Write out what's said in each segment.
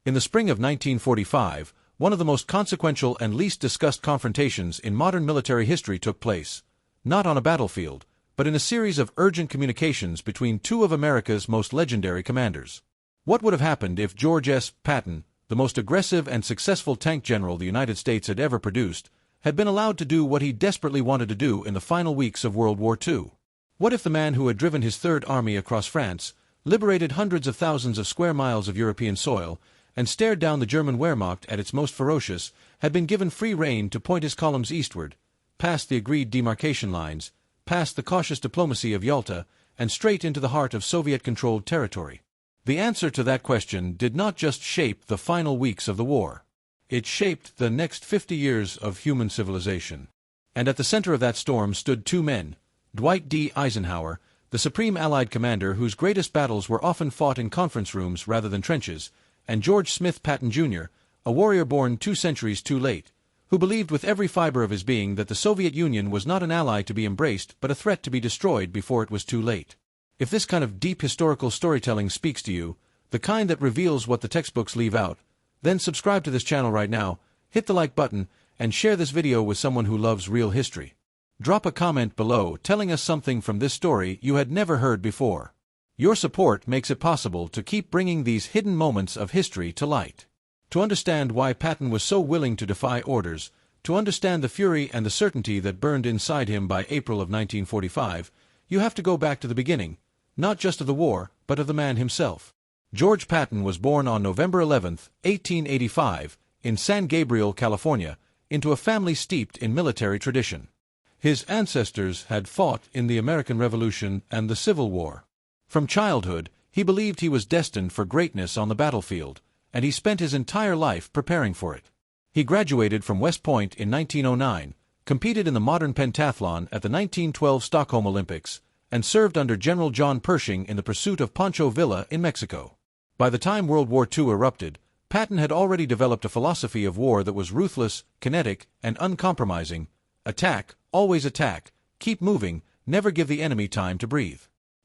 In the spring of 1945, one of the most consequential and least discussed confrontations in modern military history took place, not on a battlefield, but in a series of urgent communications between two of America's most legendary commanders. What would have happened if George S. Patton, the most aggressive and successful tank general the United States had ever produced, had been allowed to do what he desperately wanted to do in the final weeks of World War II? What if the man who had driven his Third Army across France, liberated hundreds of thousands of square miles of European soil, and stared down the German Wehrmacht at its most ferocious, had been given free rein to point his columns eastward, past the agreed demarcation lines, past the cautious diplomacy of Yalta, and straight into the heart of Soviet-controlled territory? The answer to that question did not just shape the final weeks of the war. It shaped the next 50 years of human civilization. And at the center of that storm stood two men, Dwight D. Eisenhower, the Supreme Allied Commander whose greatest battles were often fought in conference rooms rather than trenches, and George Smith Patton, Jr., a warrior born 2 centuries too late, who believed with every fiber of his being that the Soviet Union was not an ally to be embraced but a threat to be destroyed before it was too late. If this kind of deep historical storytelling speaks to you, the kind that reveals what the textbooks leave out, then subscribe to this channel right now, hit the like button, and share this video with someone who loves real history. Drop a comment below telling us something from this story you had never heard before. Your support makes it possible to keep bringing these hidden moments of history to light. To understand why Patton was so willing to defy orders, to understand the fury and the certainty that burned inside him by April of 1945, you have to go back to the beginning, not just of the war, but of the man himself. George Patton was born on November 11, 1885, in San Gabriel, California, into a family steeped in military tradition. His ancestors had fought in the American Revolution and the Civil War. From childhood, he believed he was destined for greatness on the battlefield, and he spent his entire life preparing for it. He graduated from West Point in 1909, competed in the modern pentathlon at the 1912 Stockholm Olympics, and served under General John Pershing in the pursuit of Pancho Villa in Mexico. By the time World War II erupted, Patton had already developed a philosophy of war that was ruthless, kinetic, and uncompromising. Attack, always attack, keep moving, never give the enemy time to breathe.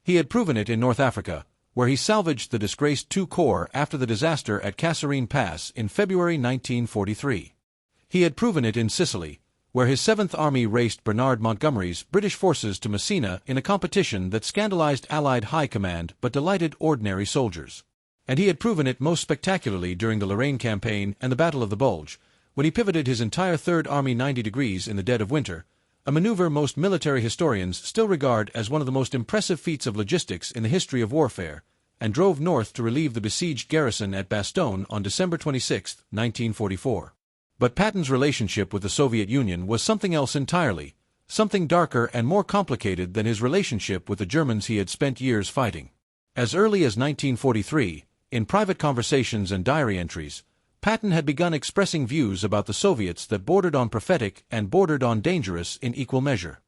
He had proven it in North Africa, where he salvaged the disgraced II Corps after the disaster at Kasserine Pass in February 1943. He had proven it in Sicily, where his 7th Army raced Bernard Montgomery's British forces to Messina in a competition that scandalized Allied high command but delighted ordinary soldiers. And he had proven it most spectacularly during the Lorraine Campaign and the Battle of the Bulge, when he pivoted his entire Third Army 90 degrees in the dead of winter, a maneuver most military historians still regard as one of the most impressive feats of logistics in the history of warfare, and drove north to relieve the besieged garrison at Bastogne on December 26, 1944. But Patton's relationship with the Soviet Union was something else entirely, something darker and more complicated than his relationship with the Germans he had spent years fighting. As early as 1943, in private conversations and diary entries, Patton had begun expressing views about the Soviets that bordered on prophetic and bordered on dangerous in equal measure.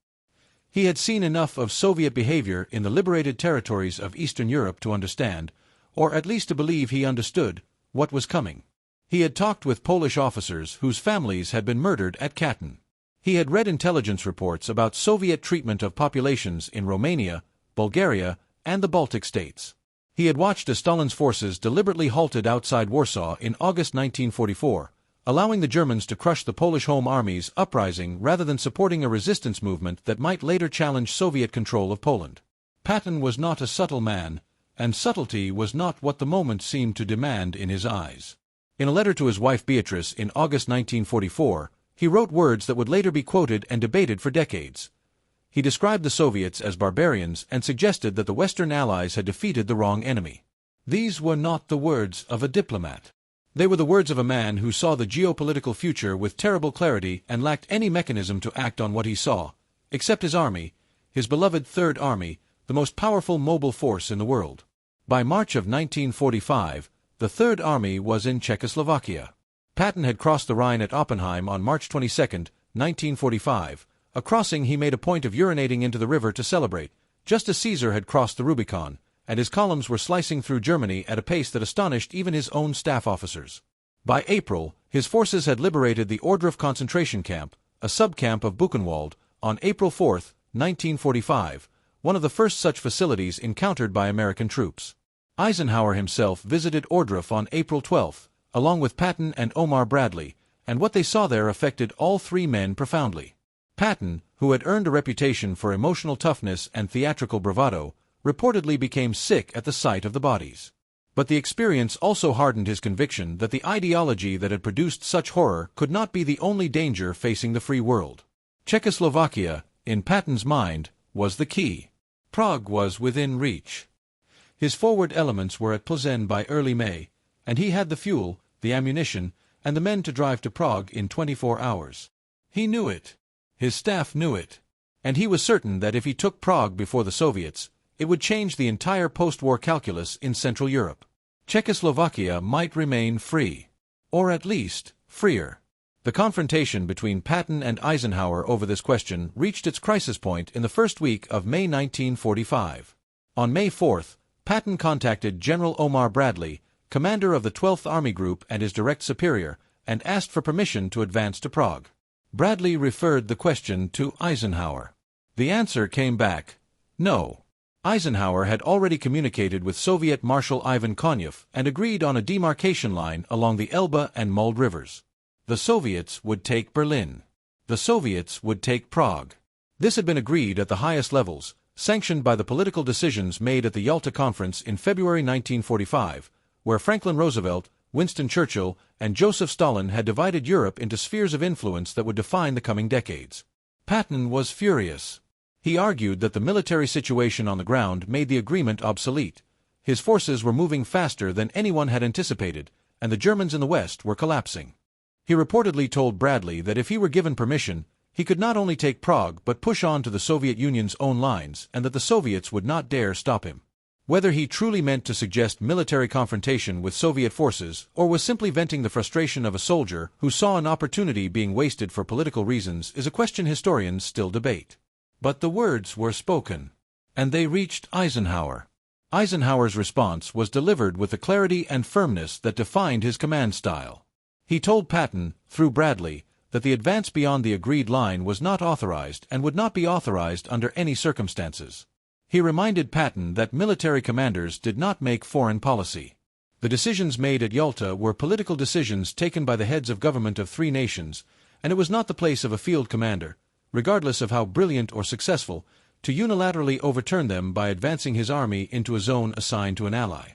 He had seen enough of Soviet behavior in the liberated territories of Eastern Europe to understand, or at least to believe he understood, what was coming. He had talked with Polish officers whose families had been murdered at Katyn. He had read intelligence reports about Soviet treatment of populations in Romania, Bulgaria, and the Baltic states. He had watched as Stalin's forces deliberately halted outside Warsaw in August 1944, allowing the Germans to crush the Polish Home Army's uprising rather than supporting a resistance movement that might later challenge Soviet control of Poland. Patton was not a subtle man, and subtlety was not what the moment seemed to demand in his eyes. In a letter to his wife Beatrice in August 1944, he wrote words that would later be quoted and debated for decades. He described the Soviets as barbarians and suggested that the Western Allies had defeated the wrong enemy. These were not the words of a diplomat. They were the words of a man who saw the geopolitical future with terrible clarity and lacked any mechanism to act on what he saw, except his army, his beloved Third Army, the most powerful mobile force in the world. By March of 1945, the Third Army was in Czechoslovakia. Patton had crossed the Rhine at Oppenheim on March 22, 1945, a crossing he made a point of urinating into the river to celebrate, just as Caesar had crossed the Rubicon, and his columns were slicing through Germany at a pace that astonished even his own staff officers. By April, his forces had liberated the Ohrdruf concentration camp, a subcamp of Buchenwald, on April 4, 1945, one of the first such facilities encountered by American troops. Eisenhower himself visited Ohrdruf on April 12, along with Patton and Omar Bradley, and what they saw there affected all three men profoundly. Patton, who had earned a reputation for emotional toughness and theatrical bravado, reportedly became sick at the sight of the bodies. But the experience also hardened his conviction that the ideology that had produced such horror could not be the only danger facing the free world. Czechoslovakia, in Patton's mind, was the key. Prague was within reach. His forward elements were at Plzeň by early May, and he had the fuel, the ammunition, and the men to drive to Prague in 24 hours. He knew it. His staff knew it. And he was certain that if he took Prague before the Soviets, it would change the entire post-war calculus in Central Europe. Czechoslovakia might remain free. Or at least, freer. The confrontation between Patton and Eisenhower over this question reached its crisis point in the first week of May 1945. On May 4th, Patton contacted General Omar Bradley, commander of the 12th Army Group and his direct superior, and asked for permission to advance to Prague. Bradley referred the question to Eisenhower. The answer came back, no. Eisenhower had already communicated with Soviet Marshal Ivan Konyev and agreed on a demarcation line along the Elbe and Mulde rivers. The Soviets would take Berlin. The Soviets would take Prague. This had been agreed at the highest levels, sanctioned by the political decisions made at the Yalta Conference in February 1945, where Franklin Roosevelt, Winston Churchill, and Joseph Stalin had divided Europe into spheres of influence that would define the coming decades. Patton was furious. He argued that the military situation on the ground made the agreement obsolete. His forces were moving faster than anyone had anticipated, and the Germans in the West were collapsing. He reportedly told Bradley that if he were given permission, he could not only take Prague but push on to the Soviet Union's own lines, and that the Soviets would not dare stop him. Whether he truly meant to suggest military confrontation with Soviet forces, or was simply venting the frustration of a soldier who saw an opportunity being wasted for political reasons, is a question historians still debate. But the words were spoken, and they reached Eisenhower. Eisenhower's response was delivered with the clarity and firmness that defined his command style. He told Patton, through Bradley, that the advance beyond the agreed line was not authorized and would not be authorized under any circumstances. He reminded Patton that military commanders did not make foreign policy. The decisions made at Yalta were political decisions taken by the heads of government of three nations, and it was not the place of a field commander, regardless of how brilliant or successful, to unilaterally overturn them by advancing his army into a zone assigned to an ally.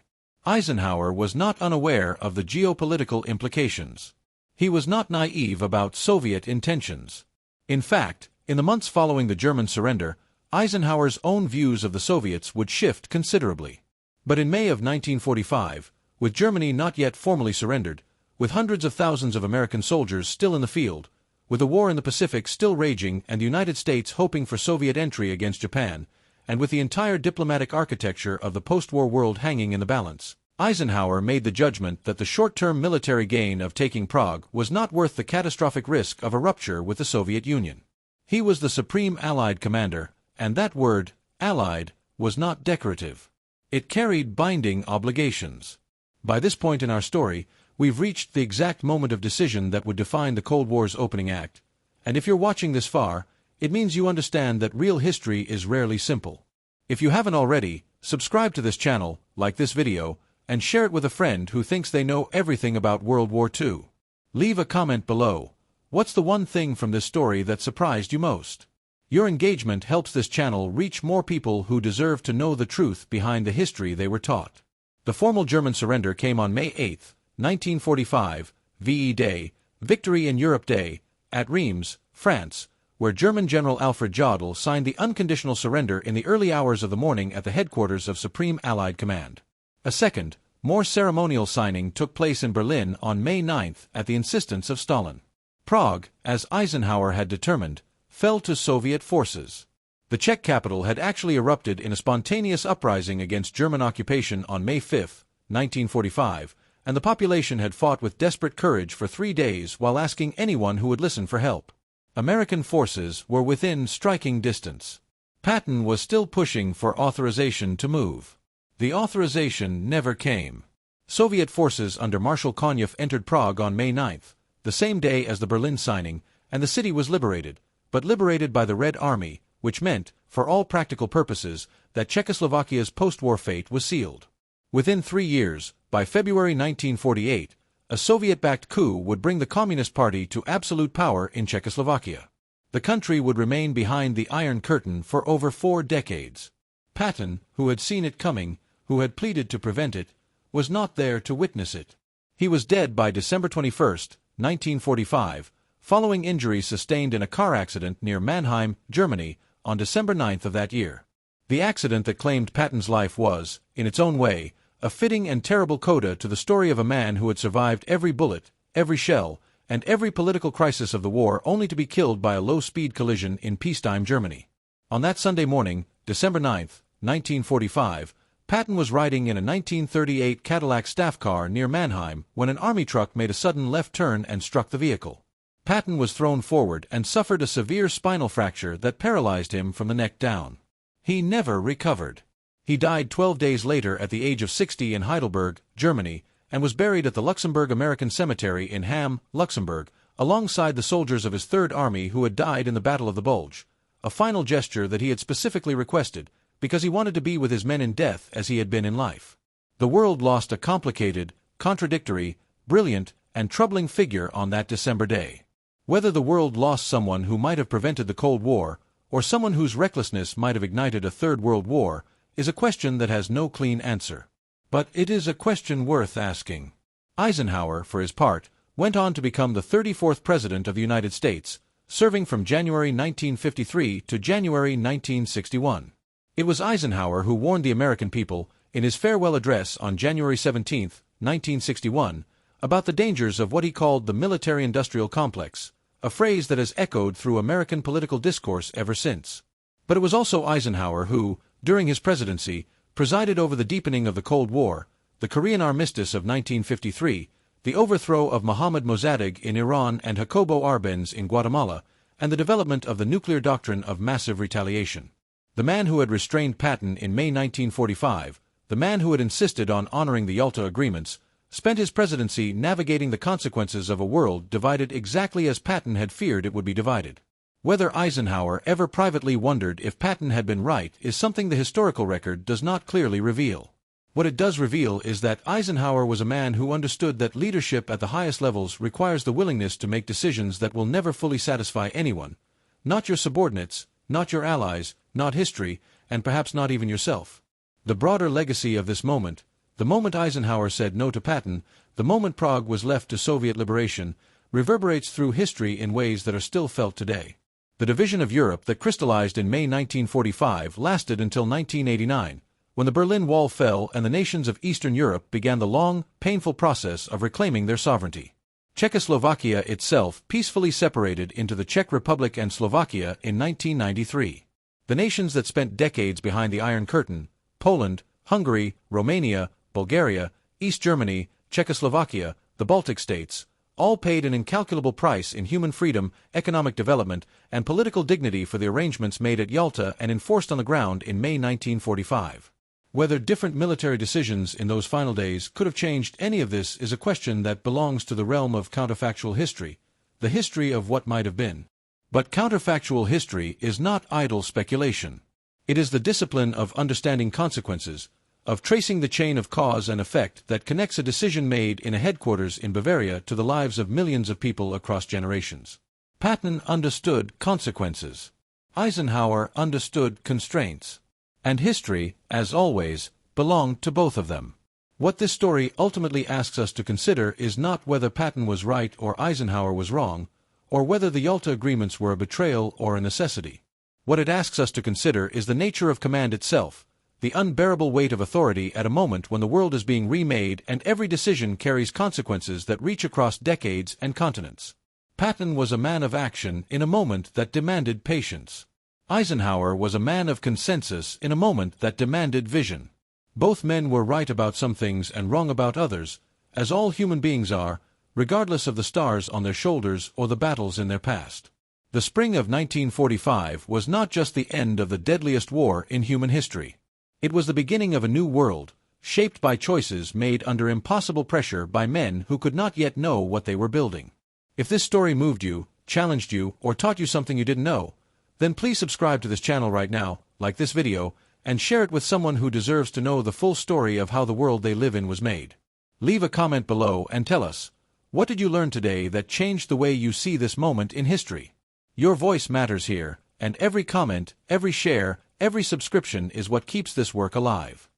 Eisenhower was not unaware of the geopolitical implications. He was not naive about Soviet intentions. In fact, in the months following the German surrender, Eisenhower's own views of the Soviets would shift considerably. But in May of 1945, with Germany not yet formally surrendered, with hundreds of thousands of American soldiers still in the field, with the war in the Pacific still raging and the United States hoping for Soviet entry against Japan, and with the entire diplomatic architecture of the post-war world hanging in the balance, Eisenhower made the judgment that the short-term military gain of taking Prague was not worth the catastrophic risk of a rupture with the Soviet Union. He was the Supreme Allied Commander, and that word, Allied, was not decorative. It carried binding obligations. By this point in our story, we've reached the exact moment of decision that would define the Cold War's opening act, and if you're watching this far, it means you understand that real history is rarely simple. If you haven't already, subscribe to this channel, like this video, and share it with a friend who thinks they know everything about World War II. Leave a comment below. What's the one thing from this story that surprised you most? Your engagement helps this channel reach more people who deserve to know the truth behind the history they were taught. The formal German surrender came on May 8, 1945, VE Day, Victory in Europe Day, at Reims, France, where German General Alfred Jodl signed the unconditional surrender in the early hours of the morning at the headquarters of Supreme Allied Command. A second, more ceremonial signing took place in Berlin on May 9 at the insistence of Stalin. Prague, as Eisenhower had determined, fell to Soviet forces. The Czech capital had actually erupted in a spontaneous uprising against German occupation on May 5, 1945, and the population had fought with desperate courage for 3 days while asking anyone who would listen for help. American forces were within striking distance. Patton was still pushing for authorization to move. The authorization never came. Soviet forces under Marshal Konyev entered Prague on May 9, the same day as the Berlin signing, and the city was liberated, but liberated by the Red Army, which meant, for all practical purposes, that Czechoslovakia's post-war fate was sealed. Within 3 years, by February 1948, A Soviet-backed coup would bring the Communist Party to absolute power in Czechoslovakia. The country would remain behind the Iron Curtain for over 4 decades. Patton, who had seen it coming, who had pleaded to prevent it, was not there to witness it. He was dead by December 21, 1945, following injuries sustained in a car accident near Mannheim, Germany, on December 9 of that year. The accident that claimed Patton's life was, in its own way, a fitting and terrible coda to the story of a man who had survived every bullet, every shell, and every political crisis of the war only to be killed by a low-speed collision in peacetime Germany. On that Sunday morning, December 9, 1945, Patton was riding in a 1938 Cadillac staff car near Mannheim when an army truck made a sudden left turn and struck the vehicle. Patton was thrown forward and suffered a severe spinal fracture that paralyzed him from the neck down. He never recovered. He died 12 days later at the age of 60 in Heidelberg, Germany, and was buried at the Luxembourg American Cemetery in Hamm, Luxembourg, alongside the soldiers of his Third Army who had died in the Battle of the Bulge, a final gesture that he had specifically requested, because he wanted to be with his men in death as he had been in life. The world lost a complicated, contradictory, brilliant, and troubling figure on that December day. Whether the world lost someone who might have prevented the Cold War, or someone whose recklessness might have ignited a Third World War, is a question that has no clean answer. But it is a question worth asking. Eisenhower, for his part, went on to become the 34th President of the United States, serving from January 1953 to January 1961. It was Eisenhower who warned the American people, in his farewell address on January 17, 1961, about the dangers of what he called the military-industrial complex, a phrase that has echoed through American political discourse ever since. But it was also Eisenhower who, during his presidency, presided over the deepening of the Cold War, the Korean armistice of 1953, the overthrow of Mohammad Mossadegh in Iran and Jacobo Arbenz in Guatemala, and the development of the nuclear doctrine of massive retaliation. The man who had restrained Patton in May 1945, the man who had insisted on honoring the Yalta agreements, spent his presidency navigating the consequences of a world divided exactly as Patton had feared it would be divided. Whether Eisenhower ever privately wondered if Patton had been right is something the historical record does not clearly reveal. What it does reveal is that Eisenhower was a man who understood that leadership at the highest levels requires the willingness to make decisions that will never fully satisfy anyone, not your subordinates, not your allies, not history, and perhaps not even yourself. The broader legacy of this moment, the moment Eisenhower said no to Patton, the moment Prague was left to Soviet liberation, reverberates through history in ways that are still felt today. The division of Europe that crystallized in May 1945 lasted until 1989, when the Berlin Wall fell and the nations of Eastern Europe began the long, painful process of reclaiming their sovereignty. Czechoslovakia itself peacefully separated into the Czech Republic and Slovakia in 1993. The nations that spent decades behind the Iron Curtain, Poland, Hungary, Romania, Bulgaria, East Germany, Czechoslovakia, the Baltic states, all paid an incalculable price in human freedom, economic development, and political dignity for the arrangements made at Yalta and enforced on the ground in May 1945. Whether different military decisions in those final days could have changed any of this is a question that belongs to the realm of counterfactual history, the history of what might have been. But counterfactual history is not idle speculation. It is the discipline of understanding consequences, of tracing the chain of cause and effect that connects a decision made in a headquarters in Bavaria to the lives of millions of people across generations. Patton understood consequences. Eisenhower understood constraints. And history, as always, belonged to both of them. What this story ultimately asks us to consider is not whether Patton was right or Eisenhower was wrong, or whether the Yalta agreements were a betrayal or a necessity. What it asks us to consider is the nature of command itself, the unbearable weight of authority at a moment when the world is being remade and every decision carries consequences that reach across decades and continents. Patton was a man of action in a moment that demanded patience. Eisenhower was a man of consensus in a moment that demanded vision. Both men were right about some things and wrong about others, as all human beings are, regardless of the stars on their shoulders or the battles in their past. The spring of 1945 was not just the end of the deadliest war in human history. It was the beginning of a new world, shaped by choices made under impossible pressure by men who could not yet know what they were building. If this story moved you, challenged you, or taught you something you didn't know, then please subscribe to this channel right now, like this video, and share it with someone who deserves to know the full story of how the world they live in was made. Leave a comment below and tell us, What did you learn today that changed the way you see this moment in history? Your voice matters here, and every comment, every share, every subscription is what keeps this work alive.